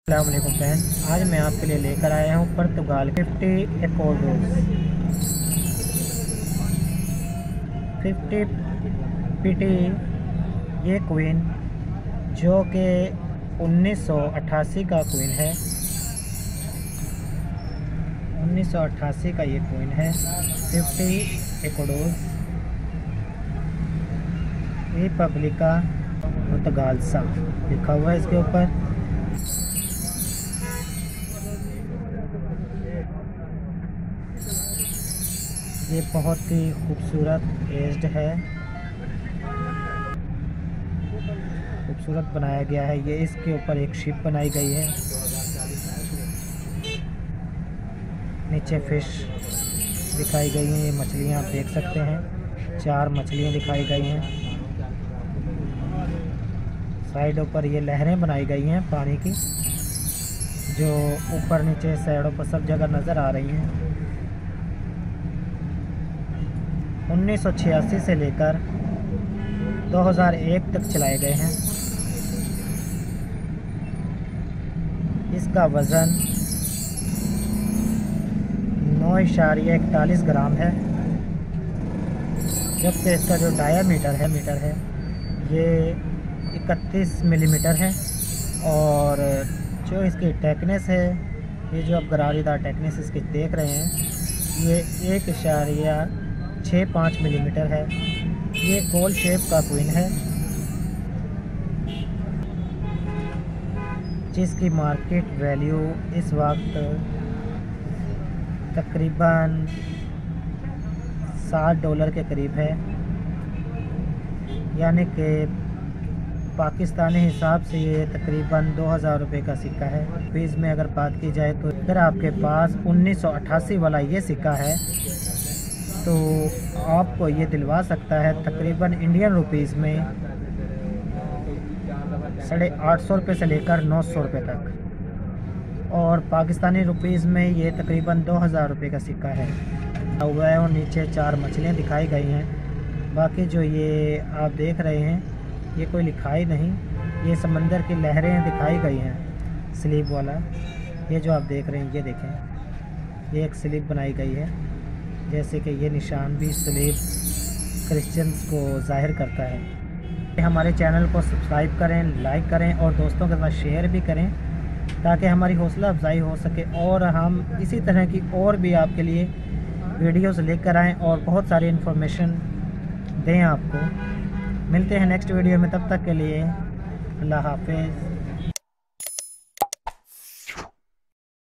अस्सलाम वालेकुम फ्रेंड्स, आज मैं आपके लिए लेकर आया हूँ पुर्तगाल 50 एकोर्डोस 50 पीटी। ये क्वीन जो कि 1988 का क्वीन है, 1988 का ये क्वीन है 50 एकोर्डोस रिपब्लिका पुर्तगालसा लिखा हुआ है इसके ऊपर। ये बहुत ही खूबसूरत एज्ड है, खूबसूरत बनाया गया है। ये इसके ऊपर एक शिप बनाई गई है, नीचे फिश दिखाई गई हैं। ये मछलियाँ आप देख सकते हैं, 4 मछलियाँ दिखाई गई हैं। साइडों पर ये लहरें बनाई गई हैं पानी की, जो ऊपर नीचे साइडों पर सब जगह नज़र आ रही हैं। 1986 से लेकर 2001 तक चलाए गए हैं। इसका वज़न 9.41 ग्राम है, जबकि इसका जो डायामीटर है ये 31 मिलीमीटर है। और जो इसकी टेकनेस है, ये जो आप गरारीदार टेकनेस इसकी देख रहे हैं, ये 1.65 मिलीमीटर है। ये गोल शेप का क्वीन है, जिसकी मार्केट वैल्यू इस वक्त तकरीबन $60 के करीब है, यानी कि पाकिस्तानी हिसाब से ये तकरीबन 2000 रुपये का सिक्का है। रुपीज़ में अगर बात की जाए तो अगर आपके पास 1988 वाला ये सिक्का है तो आपको ये दिलवा सकता है तकरीबन इंडियन रुपीज़ में 850 रुपये से लेकर 900 रुपये तक, और पाकिस्तानी रुपीज़ में ये तकरीबन 2000 रुपये का सिक्का है हुआ है। और नीचे 4 मछलियाँ दिखाई गई हैं। बाकी जो ये आप देख रहे हैं, ये कोई लिखाई नहीं, ये समंदर की लहरें दिखाई गई हैं। स्लीप वाला ये जो आप देख रहे हैं, ये देखें, ये एक स्लीप बनाई गई है, जैसे कि ये निशान भी स्लीप क्रिश्चियंस को जाहिर करता है। हमारे चैनल को सब्सक्राइब करें, लाइक करें और दोस्तों के साथ शेयर भी करें, ताकि हमारी हौसला अफजाई हो सके और हम इसी तरह की और भी आपके लिए वीडियोस लेकर आएँ और बहुत सारी इन्फॉर्मेशन दें आपको। मिलते हैं नेक्स्ट वीडियो में, तब तक के लिए अल्लाह हाफिज़।